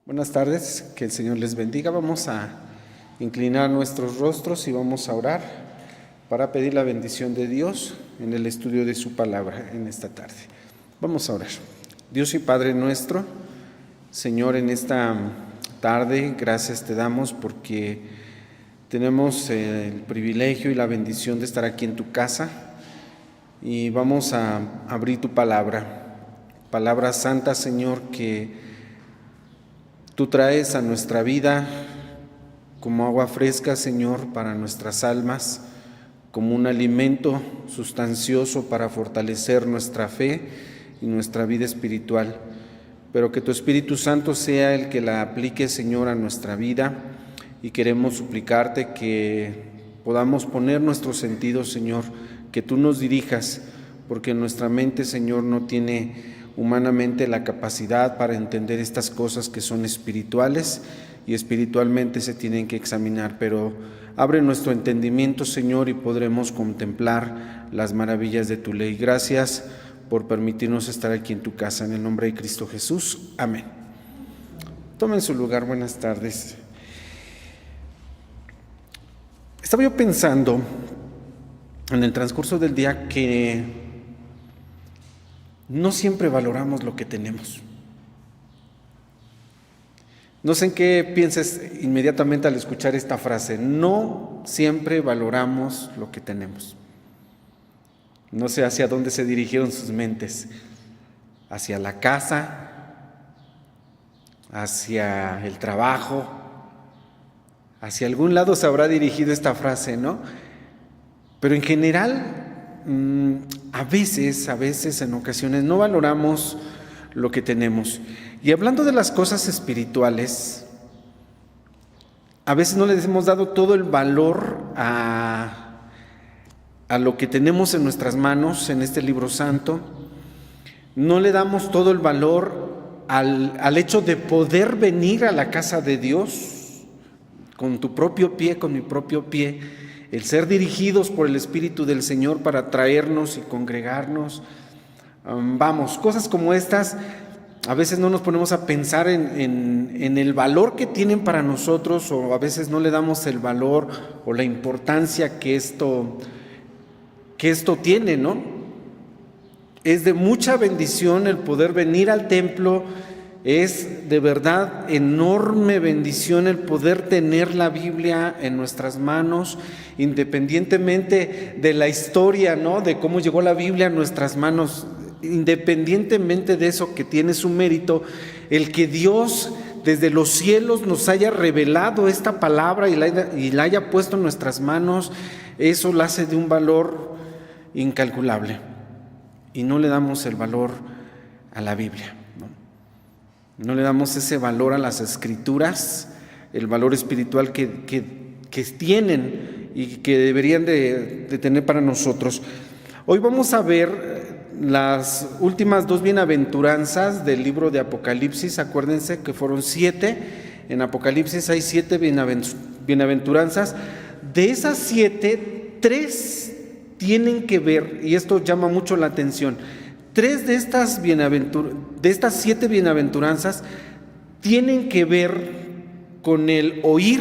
Buenas tardes, que el Señor les bendiga. Vamos a inclinar nuestros rostros y vamos a orar para pedir la bendición de Dios en el estudio de su palabra en esta tarde. Vamos a orar. Dios y Padre nuestro, Señor, en esta tarde gracias te damos porque tenemos el privilegio y la bendición de estar aquí en tu casa y vamos a abrir tu palabra santa, Señor, que tú traes a nuestra vida como agua fresca, Señor, para nuestras almas, como un alimento sustancioso para fortalecer nuestra fe y nuestra vida espiritual. Pero que tu Espíritu Santo sea el que la aplique, Señor, a nuestra vida, y queremos suplicarte que podamos poner nuestros sentidos, Señor, que tú nos dirijas, porque nuestra mente, Señor, no tiene humanamente la capacidad para entender estas cosas que son espirituales y espiritualmente se tienen que examinar, pero abre nuestro entendimiento, Señor, y podremos contemplar las maravillas de tu ley. Gracias por permitirnos estar aquí en tu casa, en el nombre de Cristo Jesús. Amén. Tomen su lugar, buenas tardes. Estaba yo pensando en el transcurso del día que no siempre valoramos lo que tenemos. No sé en qué pienses inmediatamente al escuchar esta frase. No siempre valoramos lo que tenemos. No sé hacia dónde se dirigieron sus mentes. Hacia la casa, hacia el trabajo, hacia algún lado se habrá dirigido esta frase, ¿no? Pero en general, a veces, en ocasiones, no valoramos lo que tenemos. Y hablando de las cosas espirituales, a veces no les hemos dado todo el valor a lo que tenemos en nuestras manos, en este libro santo. No le damos todo el valor al hecho de poder venir a la casa de Dios con tu propio pie, con mi propio pie, el ser dirigidos por el Espíritu del Señor para traernos y congregarnos. Cosas como estas, a veces no nos ponemos a pensar en el valor que tienen para nosotros, o a veces no le damos el valor o la importancia que esto tiene, ¿no? Es de mucha bendición el poder venir al templo. Es de verdad enorme bendición el poder tener la Biblia en nuestras manos, independientemente de la historia, ¿no? De cómo llegó la Biblia a nuestras manos, independientemente de eso que tiene su mérito, el que Dios desde los cielos nos haya revelado esta palabra y la haya puesto en nuestras manos, eso la hace de un valor incalculable. Y no le damos el valor a la Biblia. No le damos ese valor a las Escrituras, el valor espiritual que tienen y que deberían de tener para nosotros. Hoy vamos a ver las últimas 2 bienaventuranzas del libro de Apocalipsis. Acuérdense que fueron 7. En Apocalipsis hay 7 bienaventuranzas. De esas 7, 3 tienen que ver, y esto llama mucho la atención. 3 de estas 7 bienaventuranzas tienen que ver con el oír,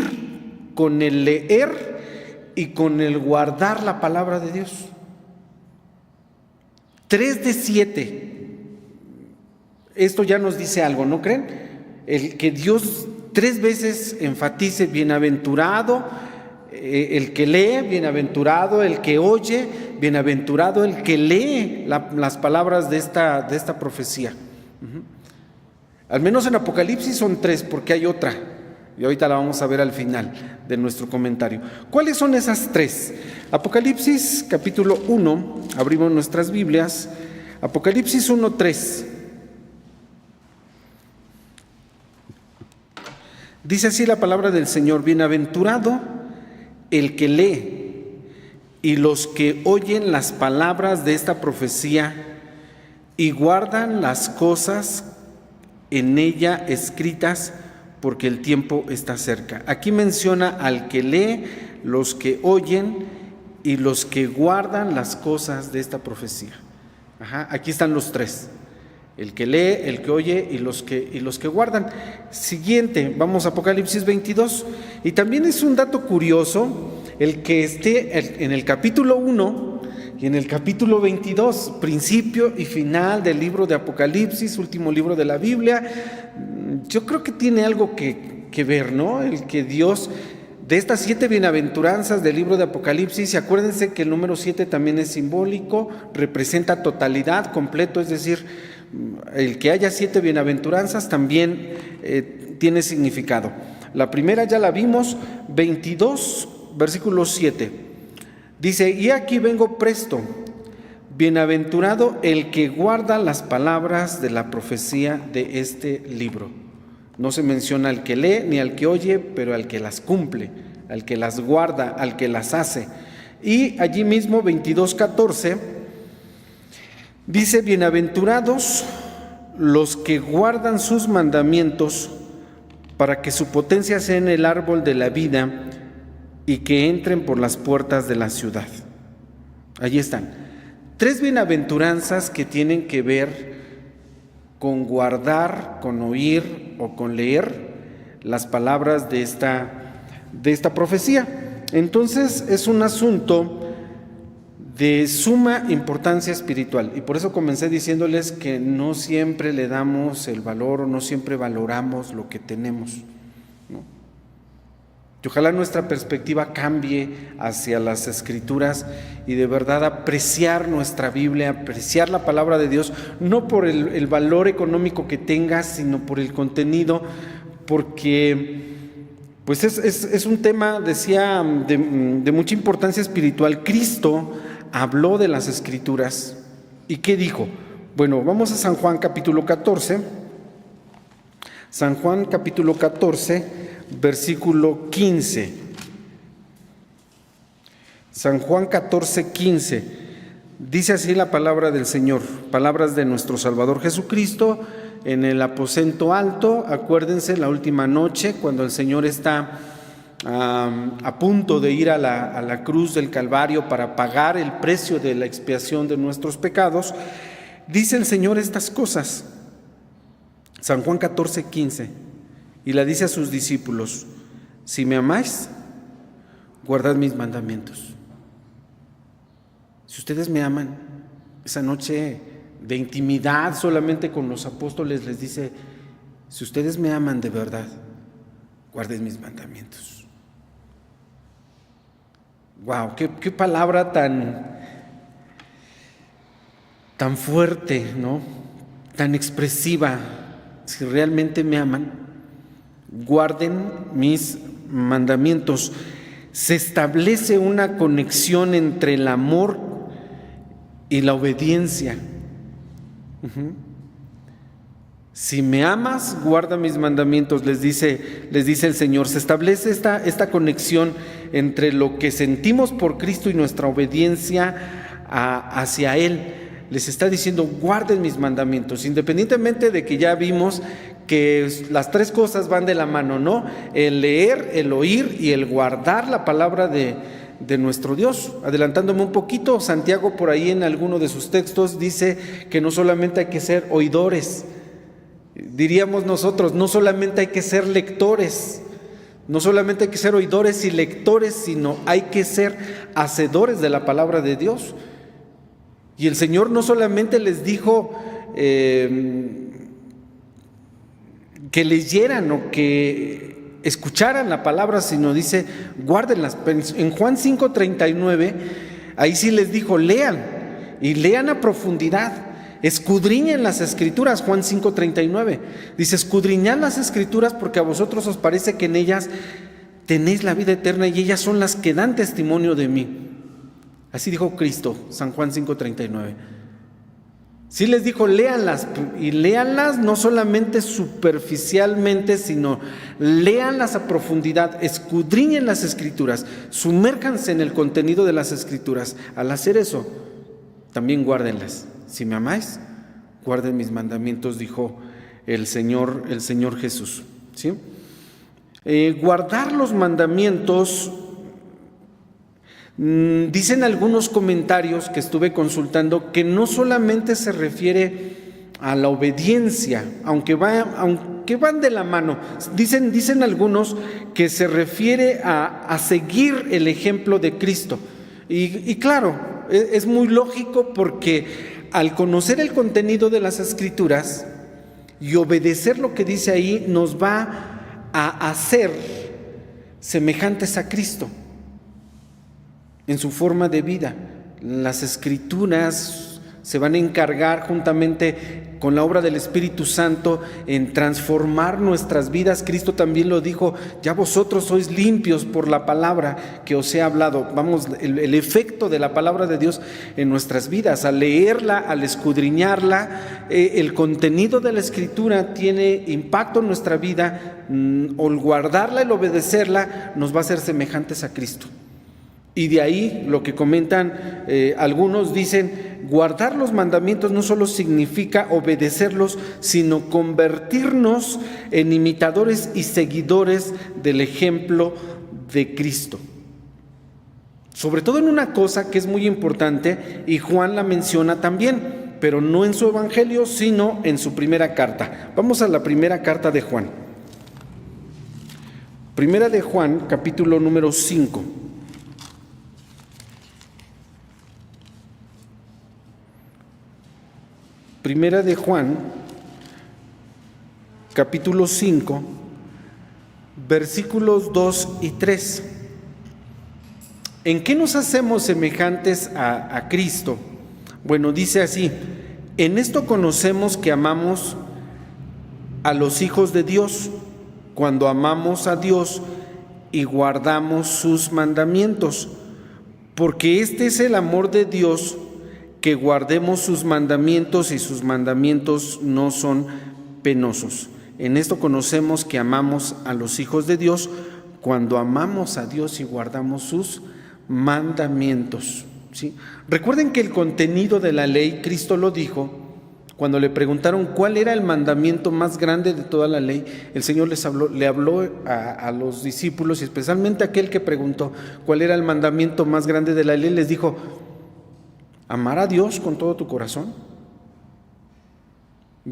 con el leer y con el guardar la palabra de Dios. 3 de 7. Esto ya nos dice algo, ¿no creen? El que Dios 3 veces enfatice bienaventurado el que lee, bienaventurado el que oye, bienaventurado el que lee las palabras de esta profecía. Al menos en Apocalipsis son 3, porque hay otra, y ahorita la vamos a ver al final de nuestro comentario. ¿Cuáles son esas 3? Apocalipsis capítulo 1, abrimos nuestras Biblias, Apocalipsis 1:3. Dice así la palabra del Señor: bienaventurado el que lee y los que oyen las palabras de esta profecía y guardan las cosas en ella escritas, porque el tiempo está cerca. Aquí menciona al que lee, los que oyen y los que guardan las cosas de esta profecía. Aquí están los 3. el que lee, el que oye y los que guardan. Siguiente, vamos a Apocalipsis 22. Y también es un dato curioso el que esté en el capítulo 1 y en el capítulo 22, principio y final del libro de Apocalipsis, último libro de la Biblia. Yo creo que tiene algo que ver, ¿no? El que Dios, de estas 7 bienaventuranzas del libro de Apocalipsis, y acuérdense que el número 7 también es simbólico, representa totalidad, completo, es decir, el que haya 7 bienaventuranzas también tiene significado. La primera ya la vimos, 22, versículo 7. Dice: y aquí vengo presto, bienaventurado el que guarda las palabras de la profecía de este libro. No se menciona al que lee ni al que oye, pero al que las cumple, al que las guarda, al que las hace. Y allí mismo 22:14 dice: bienaventurados los que guardan sus mandamientos, para que su potencia sea en el árbol de la vida y que entren por las puertas de la ciudad. Allí están 3 bienaventuranzas que tienen que ver con guardar, con oír o con leer las palabras de esta profecía. Entonces es un asunto de suma importancia espiritual, y por eso comencé diciéndoles que no siempre le damos el valor o no siempre valoramos lo que tenemos, ¿no? Y ojalá nuestra perspectiva cambie hacia las Escrituras y de verdad apreciar nuestra Biblia, apreciar la palabra de Dios, no por el valor económico que tenga, sino por el contenido, porque pues es un tema, decía, de mucha importancia espiritual. Cristo habló de las Escrituras. ¿Y qué dijo? Bueno, vamos a San Juan capítulo 14. San Juan capítulo 14, versículo 15. San Juan 14, 15. Dice así la palabra del Señor, palabras de nuestro Salvador Jesucristo en el aposento alto. Acuérdense la última noche cuando el Señor está a punto de ir a la cruz del Calvario para pagar el precio de la expiación de nuestros pecados. Dice el Señor estas cosas, San Juan 14, 15, y la dice a sus discípulos: si me amáis, guardad mis mandamientos. Si ustedes me aman, esa noche de intimidad solamente con los apóstoles les dice: si ustedes me aman de verdad, guarden mis mandamientos. Wow, qué palabra tan fuerte, ¿no? Tan expresiva. Si realmente me aman, guarden mis mandamientos. Se establece una conexión entre el amor y la obediencia. Si me amas, guarda mis mandamientos, les dice el Señor. Se establece esta conexión entre lo que sentimos por Cristo y nuestra obediencia hacia Él. Les está diciendo: guarden mis mandamientos, independientemente de que ya vimos que las 3 cosas van de la mano, ¿no? El leer, el oír y el guardar la palabra de nuestro Dios. Adelantándome un poquito, Santiago por ahí en alguno de sus textos dice que no solamente hay que ser oidores, diríamos nosotros, no solamente hay que ser lectores, no solamente hay que ser oidores y lectores, sino hay que ser hacedores de la palabra de Dios. Y el Señor no solamente les dijo que leyeran o que escucharan la palabra, sino dice: guárdenlas. En Juan 5:39, ahí sí les dijo: lean, y lean a profundidad, escudriñen las Escrituras. Juan 5:39 dice: escudriñad las Escrituras porque a vosotros os parece que en ellas tenéis la vida eterna y ellas son las que dan testimonio de mí. Así dijo Cristo, San Juan 5:39. Sí les dijo: léanlas, y léanlas no solamente superficialmente, sino léanlas a profundidad, escudriñen las Escrituras, sumérjanse en el contenido de las Escrituras. Al hacer eso, también guárdenlas. Si me amáis, guarden mis mandamientos, dijo el Señor Jesús. ¿Sí? Guardar los mandamientos, dicen algunos comentarios que estuve consultando, que no solamente se refiere a la obediencia, aunque van de la mano. Dicen algunos que se refiere a seguir el ejemplo de Cristo. Y claro, es muy lógico, porque al conocer el contenido de las Escrituras y obedecer lo que dice ahí, nos va a hacer semejantes a Cristo en su forma de vida. Las Escrituras se van a encargar juntamente con la obra del Espíritu Santo en transformar nuestras vidas. Cristo también lo dijo: ya vosotros sois limpios por la palabra que os he hablado. Vamos, el efecto de la palabra de Dios en nuestras vidas, al leerla, al escudriñarla, el contenido de la Escritura tiene impacto en nuestra vida. Al guardarla, el obedecerla, nos va a hacer semejantes a Cristo. Y de ahí lo que comentan algunos, dicen: guardar los mandamientos no solo significa obedecerlos, sino convertirnos en imitadores y seguidores del ejemplo de Cristo. Sobre todo en una cosa que es muy importante, y Juan la menciona también, pero no en su evangelio, sino en su primera carta. Vamos a la primera carta de Juan. Primera de Juan, capítulo número 5. Primera de Juan, capítulo 5, versículos 2 y 3. ¿En qué nos hacemos semejantes a Cristo? Bueno, dice así: en esto conocemos que amamos a los hijos de Dios, cuando amamos a Dios y guardamos sus mandamientos, porque este es el amor de Dios, que guardemos sus mandamientos, y sus mandamientos no son penosos. En esto conocemos que amamos a los hijos de Dios, cuando amamos a Dios y guardamos sus mandamientos. ¿Sí? Recuerden que el contenido de la ley, Cristo lo dijo cuando le preguntaron cuál era el mandamiento más grande de toda la ley. El Señor le habló a los discípulos, y especialmente a aquel que preguntó cuál era el mandamiento más grande de la ley, les dijo: amar a Dios con todo tu corazón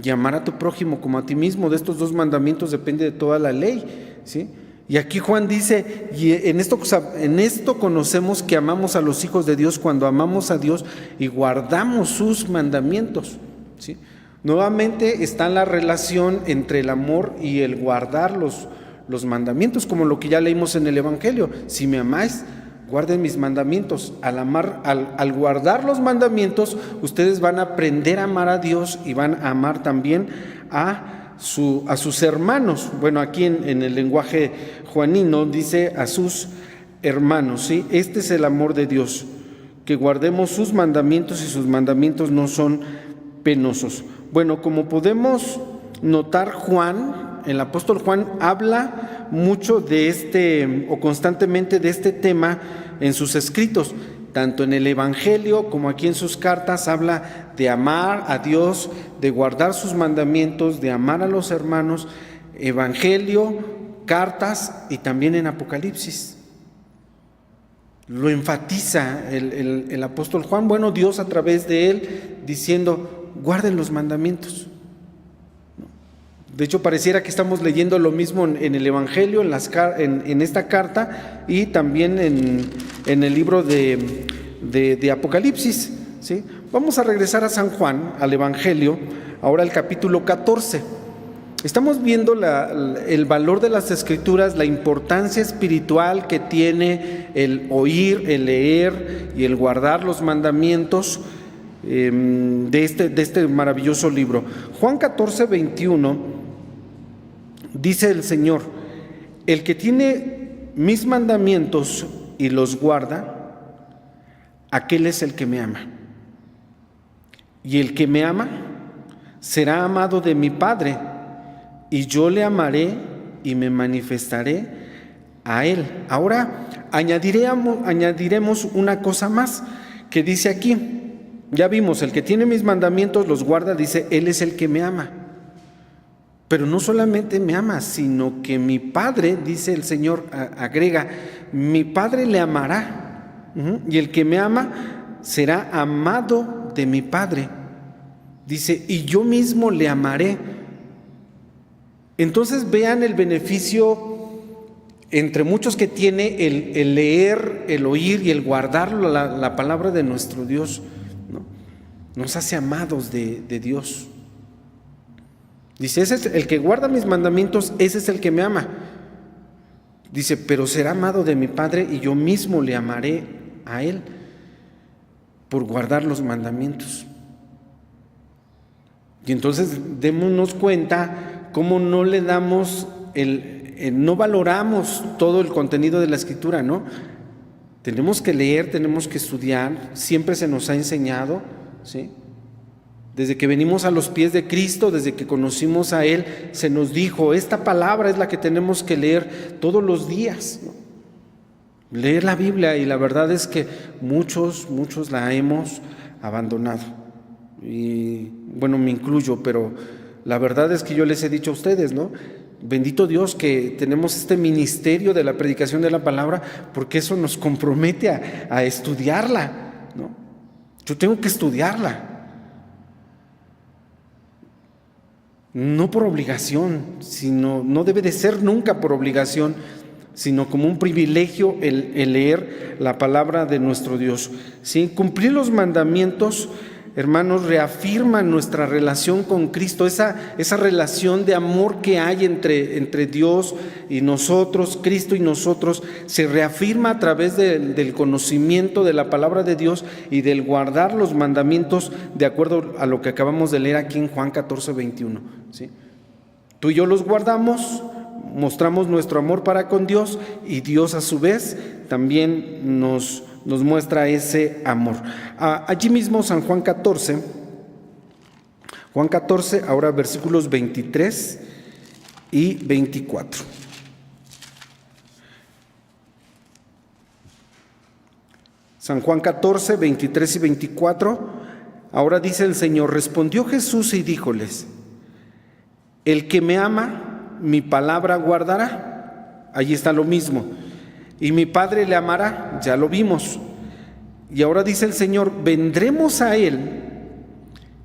y amar a tu prójimo como a ti mismo. De estos dos mandamientos depende de toda la ley, ¿sí? Y aquí Juan dice: y en esto conocemos que amamos a los hijos de Dios, cuando amamos a Dios y guardamos sus mandamientos, ¿sí? Nuevamente está la relación entre el amor y el guardar los mandamientos, como lo que ya leímos en el Evangelio: si me amáis, guarden mis mandamientos. Al guardar los mandamientos, ustedes van a aprender a amar a Dios y van a amar también a sus hermanos. Bueno, aquí en el lenguaje juanino dice a sus hermanos, ¿sí? Este es el amor de Dios, que guardemos sus mandamientos, y sus mandamientos no son penosos. Bueno, como podemos notar, el apóstol Juan habla mucho de o constantemente de este tema en sus escritos, tanto en el Evangelio como aquí en sus cartas. Habla de amar a Dios, de guardar sus mandamientos, de amar a los hermanos. Evangelio, cartas y también en Apocalipsis. Lo enfatiza el apóstol Juan, bueno, Dios a través de él, diciendo: guarden los mandamientos. De hecho, pareciera que estamos leyendo lo mismo en el Evangelio, en esta carta, y también en el libro de Apocalipsis, ¿sí? Vamos a regresar a San Juan, al Evangelio, ahora al capítulo 14. Estamos viendo el valor de las Escrituras, la importancia espiritual que tiene el oír, el leer y el guardar los mandamientos de este maravilloso libro. Juan 14, 21. Dice el Señor: el que tiene mis mandamientos y los guarda, aquel es el que me ama. Y el que me ama será amado de mi Padre, y yo le amaré y me manifestaré a él. Ahora añadiremos una cosa más que dice aquí. Ya vimos, el que tiene mis mandamientos los guarda, dice, él es el que me ama. Pero no solamente me ama, sino que mi Padre, dice el Señor, agrega, mi Padre le amará. Y el que me ama será amado de mi Padre. Dice, y yo mismo le amaré. Entonces vean el beneficio entre muchos que tiene el leer, el oír y el guardar la palabra de nuestro Dios, ¿no? Nos hace amados de Dios. Dice, ese es el que guarda mis mandamientos, ese es el que me ama. Dice, pero será amado de mi Padre y yo mismo le amaré a él por guardar los mandamientos. Y entonces démonos cuenta cómo no le damos no valoramos todo el contenido de la Escritura, ¿no? Tenemos que leer, tenemos que estudiar, siempre se nos ha enseñado, ¿sí? Desde que venimos a los pies de Cristo, desde que conocimos a Él, se nos dijo, esta palabra es la que tenemos que leer todos los días, ¿no? Leer la Biblia, y la verdad es que muchos la hemos abandonado. Y bueno, me incluyo, pero la verdad es que yo les he dicho a ustedes, ¿no? Bendito Dios que tenemos este ministerio de la predicación de la palabra, porque eso nos compromete a estudiarla, ¿no? Yo tengo que estudiarla. No por obligación, sino no debe de ser nunca por obligación, sino como un privilegio el leer la palabra de nuestro Dios. ¿Sí? Cumplir los mandamientos, hermanos, reafirma nuestra relación con Cristo, esa relación de amor que hay entre Dios y nosotros, Cristo y nosotros, se reafirma a través del conocimiento de la palabra de Dios y del guardar los mandamientos de acuerdo a lo que acabamos de leer aquí en Juan 14:21. ¿Sí? Tú y yo los guardamos, mostramos nuestro amor para con Dios, y Dios a su vez también nos muestra ese amor. Allí mismo San Juan 14, ahora versículos 23 y 24. San Juan 14, 23 y 24, ahora dice el Señor, respondió Jesús y díjoles, el que me ama, mi palabra guardará. Allí está lo mismo. Y mi Padre le amará, ya lo vimos. Y ahora dice el Señor, vendremos a Él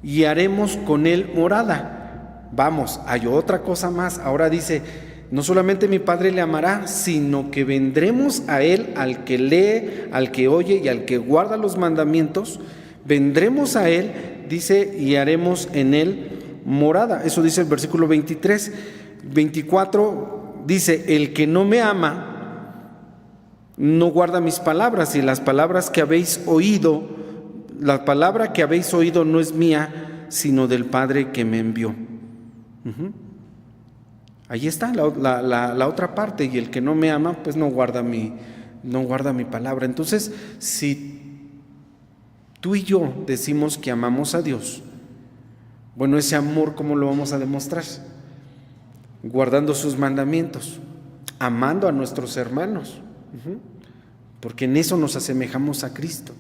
y haremos con Él morada. Vamos, hay otra cosa más. Ahora dice, no solamente mi Padre le amará, sino que vendremos a Él, al que lee, al que oye y al que guarda los mandamientos. Vendremos a Él, dice, y haremos en Él morada. Eso dice el versículo 23. 24 dice, el que no me ama no guarda mis palabras, y las palabras que habéis oído, la palabra que habéis oído no es mía, sino del Padre que me envió. Ahí está la otra parte, y el que no me ama, pues no guarda mi palabra. Entonces, si tú y yo decimos que amamos a Dios, bueno, ese amor, ¿cómo lo vamos a demostrar? Guardando sus mandamientos, amando a nuestros hermanos, porque en eso nos asemejamos a Cristo.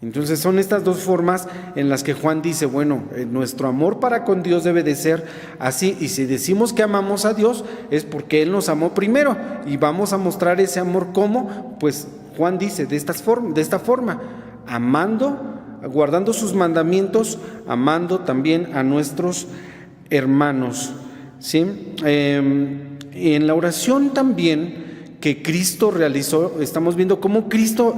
Entonces son estas dos formas en las que Juan dice, bueno, nuestro amor para con Dios debe de ser así, y si decimos que amamos a Dios es porque Él nos amó primero, y vamos a mostrar ese amor ¿cómo? Pues Juan dice de esta forma, amando, guardando sus mandamientos, amando también a nuestros hermanos. ¿Sí? En la oración también que Cristo realizó, estamos viendo cómo Cristo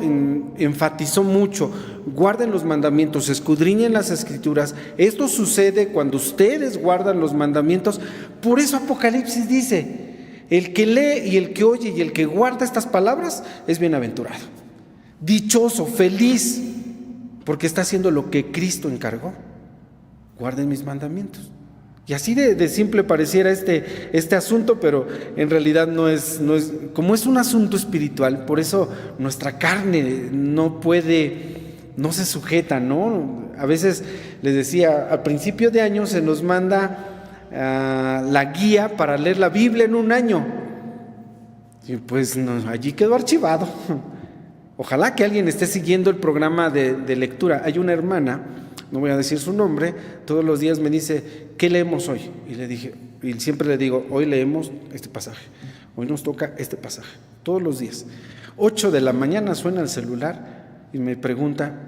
enfatizó mucho, guarden los mandamientos, escudriñen las Escrituras. Esto sucede cuando ustedes guardan los mandamientos. Por eso Apocalipsis dice, el que lee y el que oye y el que guarda estas palabras es bienaventurado, dichoso, feliz, porque está haciendo lo que Cristo encargó. Guarden mis mandamientos. Y así de simple pareciera este asunto, pero en realidad no es, como es un asunto espiritual, por eso nuestra carne no se sujeta, ¿no? A veces les decía, al principio de año se nos manda la guía para leer la Biblia en un año. Y pues allí quedó archivado. Ojalá que alguien esté siguiendo el programa de lectura. Hay una hermana, no voy a decir su nombre, todos los días me dice, ¿qué leemos hoy? Y siempre le digo, hoy leemos este pasaje, hoy nos toca este pasaje, todos los días. 8 de la mañana suena el celular y me pregunta,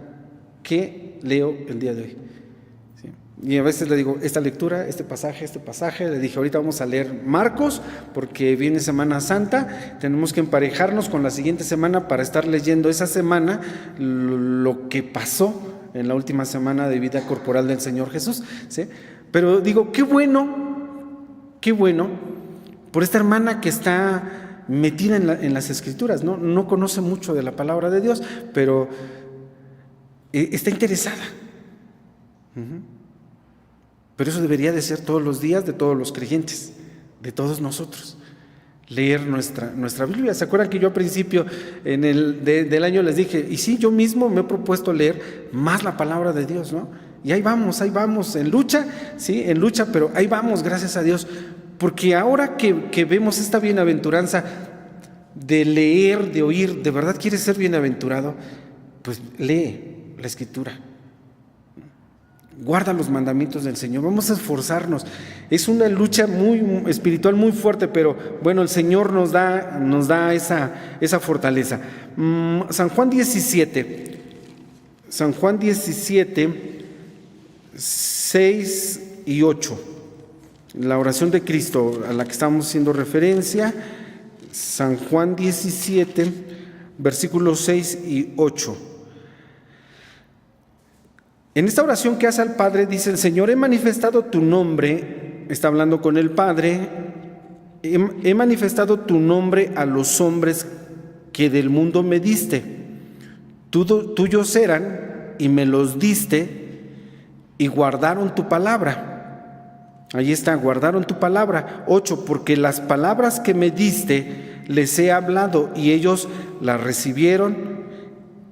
¿qué leo el día de hoy? ¿Sí? Y a veces le digo, esta lectura, este pasaje, le dije, ahorita vamos a leer Marcos, porque viene Semana Santa, tenemos que emparejarnos con la siguiente semana para estar leyendo esa semana lo que pasó en la última semana de vida corporal del Señor Jesús, ¿sí? Pero digo, qué bueno por esta hermana que está metida en las Escrituras, no conoce mucho de la palabra de Dios, pero está interesada. Pero eso debería de ser todos los días de todos los creyentes, de todos nosotros, leer nuestra Biblia. ¿Se acuerdan que yo al principio del año les dije, y sí, yo mismo me he propuesto leer más la palabra de Dios, ¿no? Y ahí vamos, en lucha, sí, pero ahí vamos, gracias a Dios, porque ahora que vemos esta bienaventuranza de leer, de oír, ¿de verdad quieres ser bienaventurado? Pues lee la Escritura. Guarda los mandamientos del Señor, vamos a esforzarnos. Es una lucha muy espiritual, muy fuerte, pero bueno, el Señor nos da esa fortaleza. San Juan 17, 6 y 8, la oración de Cristo a la que estamos haciendo referencia, San Juan 17, versículos 6 y 8. En esta oración que hace al Padre dice el Señor, he manifestado tu nombre, está hablando con el Padre, he manifestado tu nombre a los hombres que del mundo me diste. Tuyos eran y me los diste y guardaron tu palabra. Ahí está, guardaron tu palabra. 8, porque las palabras que me diste les he hablado y ellos las recibieron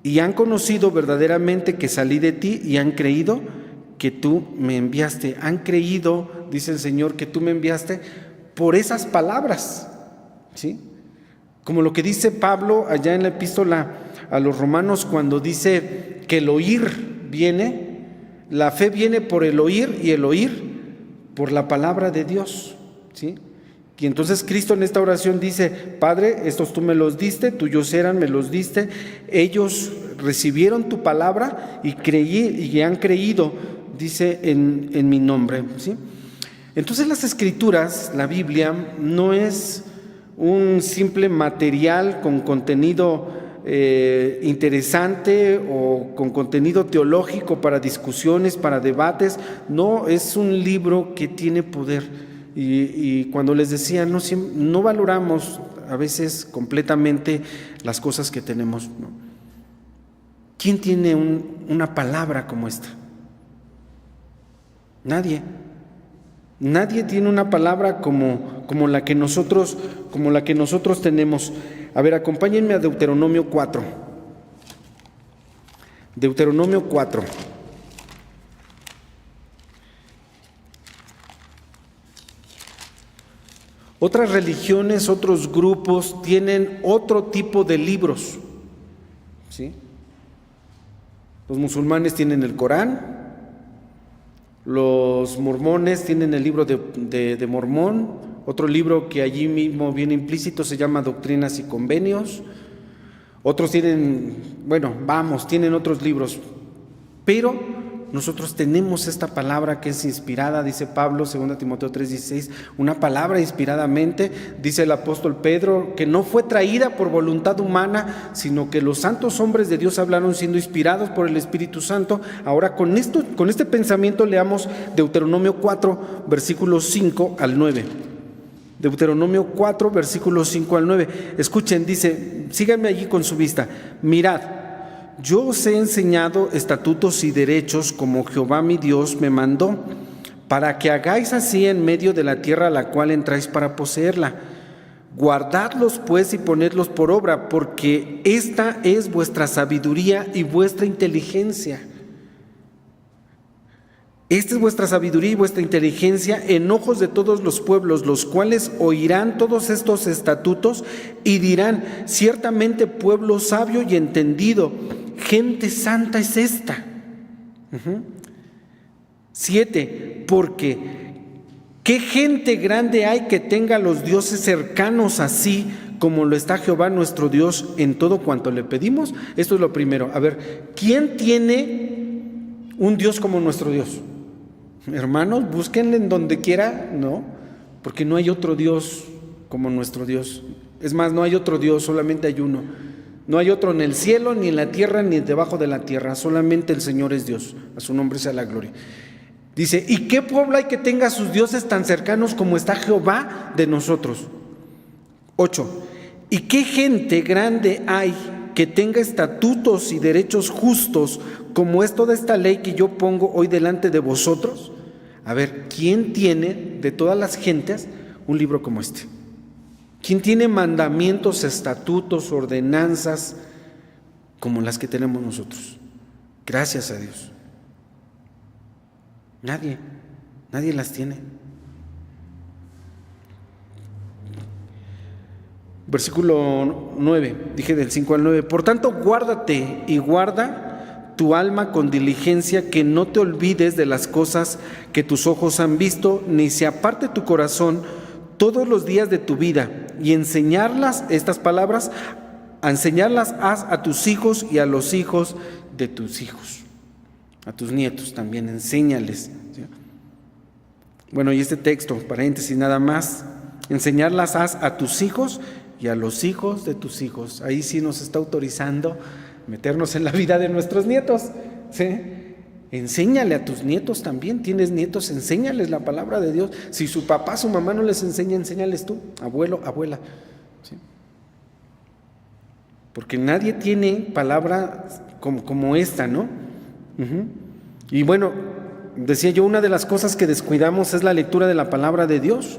y han conocido verdaderamente que salí de ti y han creído que tú me enviaste. Han creído, dice el Señor, que tú me enviaste por esas palabras, ¿sí? Como lo que dice Pablo allá en la epístola a los Romanos cuando dice que el oír viene, la fe viene por el oír y el oír por la palabra de Dios, ¿sí? Y entonces Cristo en esta oración dice, Padre, estos tú me los diste, tuyos eran, me los diste, ellos recibieron tu palabra y han creído, dice, en mi nombre, ¿sí? Entonces las Escrituras, la Biblia, no es un simple material con contenido interesante o con contenido teológico para discusiones, para debates. No, es un libro que tiene poder. Y cuando les decía, no valoramos a veces completamente las cosas que tenemos, ¿no? ¿Quién tiene una palabra como esta? Nadie. Nadie tiene una palabra como la que nosotros tenemos. A ver, acompáñenme a Deuteronomio 4. Deuteronomio 4. Otras religiones, otros grupos tienen otro tipo de libros, ¿sí? Los musulmanes tienen el Corán, los mormones tienen el libro de Mormón, otro libro que allí mismo viene implícito se llama Doctrinas y Convenios, otros tienen otros libros, pero nosotros tenemos esta palabra que es inspirada, dice Pablo, 2 Timoteo 3:16, una palabra inspiradamente, dice el apóstol Pedro, que no fue traída por voluntad humana, sino que los santos hombres de Dios hablaron siendo inspirados por el Espíritu Santo. Ahora con este pensamiento leamos Deuteronomio 4, versículos 5 al 9. Deuteronomio 4, versículos 5 al 9. Escuchen, dice, síganme allí con su vista. Mirad, yo os he enseñado estatutos y derechos como Jehová mi Dios me mandó, para que hagáis así en medio de la tierra a la cual entráis para poseerla. Guardadlos pues y ponedlos por obra, porque esta es vuestra sabiduría y vuestra inteligencia. Esta es vuestra sabiduría y vuestra inteligencia en ojos de todos los pueblos, los cuales oirán todos estos estatutos y dirán, ciertamente pueblo sabio y entendido, gente santa es esta. 7, porque ¿qué gente grande hay que tenga los dioses cercanos así como lo está Jehová nuestro Dios en todo cuanto le pedimos? Esto es lo primero. A ver, ¿quién tiene un Dios como nuestro Dios? Hermanos, búsquenle en donde quiera, ¿no? Porque no hay otro Dios como nuestro Dios. Es más, no hay otro Dios, solamente hay uno. No hay otro en el cielo, ni en la tierra, ni debajo de la tierra. Solamente el Señor es Dios. A su nombre sea la gloria. Dice, ¿y qué pueblo hay que tenga a sus dioses tan cercanos como está Jehová de nosotros? 8. ¿Y qué gente grande hay que tenga estatutos y derechos justos como es toda esta ley que yo pongo hoy delante de vosotros? A ver, ¿quién tiene de todas las gentes un libro como este? ¿Quién tiene mandamientos, estatutos, ordenanzas como las que tenemos nosotros? Gracias a Dios. Nadie las tiene. Versículo 9, dije del 5 al 9. Por tanto, guárdate y guarda tu alma con diligencia, que no te olvides de las cosas que tus ojos han visto, ni se aparte tu corazón todos los días de tu vida, y enseñarlas, estas palabras, a enseñarlas haz a tus hijos y a los hijos de tus hijos, a tus nietos también, enséñales. ¿Sí? Bueno, y este texto, paréntesis nada más, enseñarlas haz a tus hijos y a los hijos de tus hijos. Ahí sí nos está autorizando meternos en la vida de nuestros nietos, ¿sí? Enséñale a tus nietos también. Tienes nietos, enséñales la palabra de Dios. Si su papá, su mamá no les enseña, enséñales tú, abuelo, abuela, ¿sí? Porque nadie tiene palabra como esta, ¿no? Y bueno, decía yo, una de las cosas que descuidamos es la lectura de la palabra de Dios.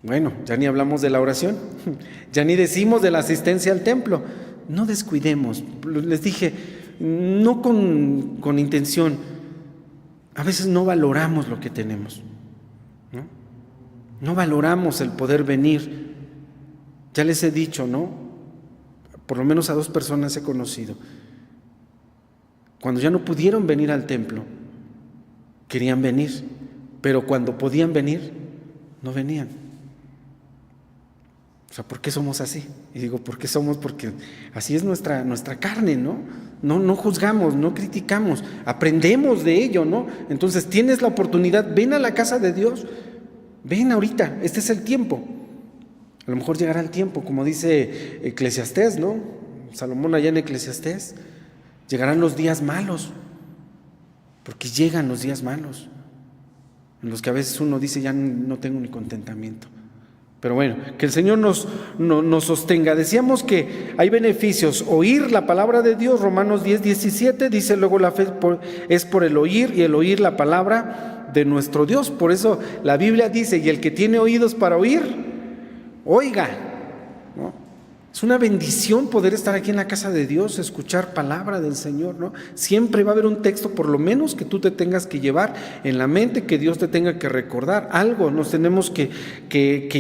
Bueno, ya ni hablamos de la oración, ya ni decimos de la asistencia al templo. No descuidemos, les dije, no con intención. A veces no valoramos lo que tenemos, ¿no? No valoramos el poder venir. Ya les he dicho, ¿no? Por lo menos a 2 personas he conocido. Cuando ya no pudieron venir al templo, querían venir, pero cuando podían venir, no venían. O sea, ¿por qué somos así? Y digo, ¿por qué somos? Porque así es nuestra carne, ¿no? No juzgamos, no criticamos, aprendemos de ello, ¿no? Entonces, tienes la oportunidad, ven a la casa de Dios, ven ahorita, este es el tiempo. A lo mejor llegará el tiempo, como dice Eclesiastés, ¿no? Salomón allá en Eclesiastés, llegarán los días malos, porque llegan los días malos, en los que a veces uno dice, ya no tengo ni contentamiento. Pero bueno, que el Señor nos sostenga. Decíamos que hay beneficios. Oír la palabra de Dios, Romanos 10:17, dice luego la fe es por el oír, y el oír la palabra de nuestro Dios. Por eso la Biblia dice, y el que tiene oídos para oír, oiga, ¿no? Es una bendición poder estar aquí en la casa de Dios, escuchar palabra del Señor, ¿no? Siempre va a haber un texto, por lo menos, que tú te tengas que llevar en la mente, que Dios te tenga que recordar. Algo nos tenemos que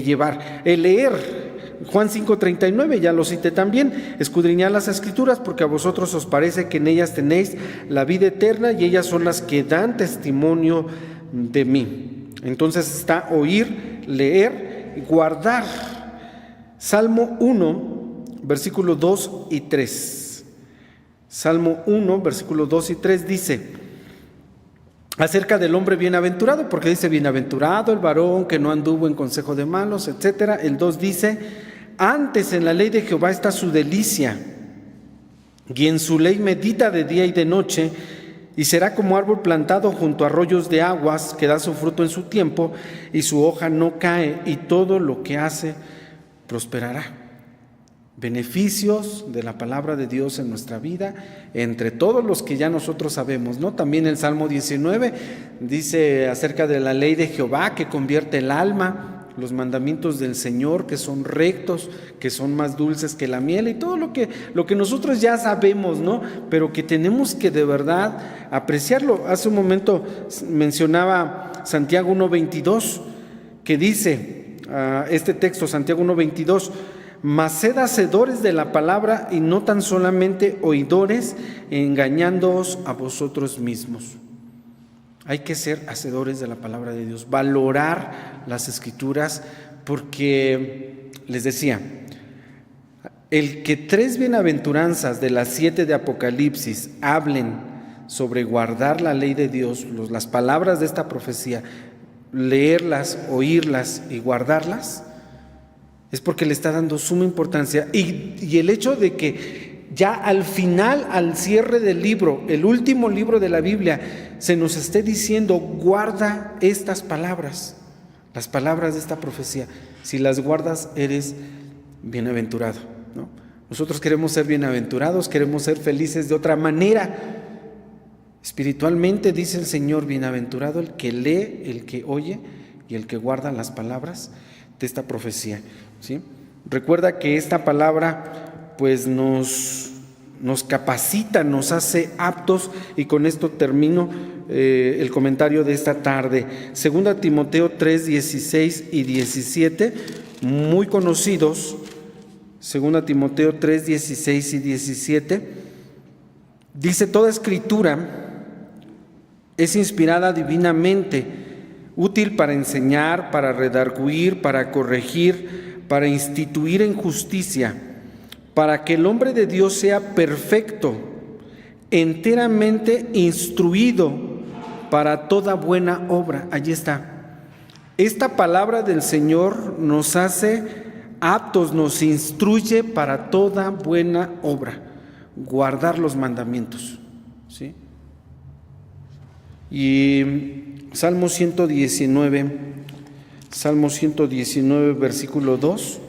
llevar. El leer, Juan 5:39, ya lo cité también, escudriñad las Escrituras, porque a vosotros os parece que en ellas tenéis la vida eterna, y ellas son las que dan testimonio de mí. Entonces está oír, leer, guardar. Salmo 1, versículos 2 y 3. Salmo 1, versículos 2 y 3 dice acerca del hombre bienaventurado, porque dice bienaventurado el varón que no anduvo en consejo de malos, etcétera. El 2 dice, antes en la ley de Jehová está su delicia, y en su ley medita de día y de noche, y será como árbol plantado junto a arroyos de aguas, que da su fruto en su tiempo, y su hoja no cae, y todo lo que hace prosperará. Beneficios de la palabra de Dios en nuestra vida, entre todos los que ya nosotros sabemos, ¿no? También el Salmo 19 dice acerca de la ley de Jehová, que convierte el alma, los mandamientos del Señor, que son rectos, que son más dulces que la miel, y todo lo que nosotros ya sabemos, ¿no? Pero que tenemos que de verdad apreciarlo. Hace un momento mencionaba Santiago 1:22, que dice este texto, Santiago 1:22, mas sed hacedores de la palabra y no tan solamente oidores, engañándoos a vosotros mismos. Hay que ser hacedores de la palabra de Dios, valorar las Escrituras, porque les decía, el que 3 bienaventuranzas de las 7 de Apocalipsis hablen sobre guardar la ley de Dios, las palabras de esta profecía, leerlas, oírlas y guardarlas, es porque le está dando suma importancia. Y el hecho de que ya al final, al cierre del libro, el último libro de la Biblia, se nos esté diciendo: guarda estas palabras, las palabras de esta profecía. Si las guardas, eres bienaventurado, ¿no? Nosotros queremos ser bienaventurados, queremos ser felices de otra manera. Espiritualmente dice el Señor: bienaventurado el que lee, el que oye y el que guarda las palabras de esta profecía, ¿sí? Recuerda que esta palabra pues nos capacita, nos hace aptos, y con esto termino el comentario de esta tarde. 2 Timoteo 3, 16 y 17, muy conocidos. 2 Timoteo 3, 16 y 17, dice: toda escritura es inspirada divinamente, útil para enseñar, para redarguir, para corregir, para instituir en justicia, para que el hombre de Dios sea perfecto, enteramente instruido para toda buena obra. Allí está. Esta palabra del Señor nos hace aptos, nos instruye para toda buena obra, guardar los mandamientos, ¿sí? Y Salmo 119, versículo 2,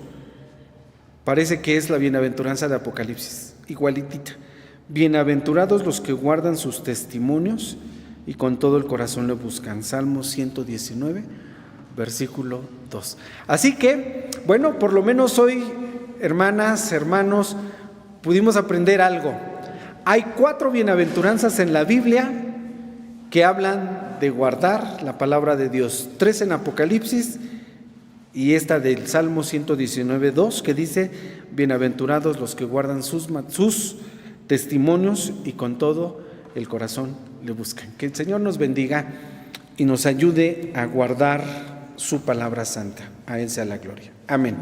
parece que es la bienaventuranza de Apocalipsis, igualitita. Bienaventurados los que guardan sus testimonios y con todo el corazón le buscan. Salmo 119, versículo 2. Así que, bueno, por lo menos hoy, hermanas, hermanos, pudimos aprender algo. Hay 4 bienaventuranzas en la Biblia que hablan de guardar la palabra de Dios. 3 en Apocalipsis y esta del Salmo 119, 2, que dice: bienaventurados los que guardan sus testimonios y con todo el corazón le buscan. Que el Señor nos bendiga y nos ayude a guardar su palabra santa. A Él sea la gloria. Amén.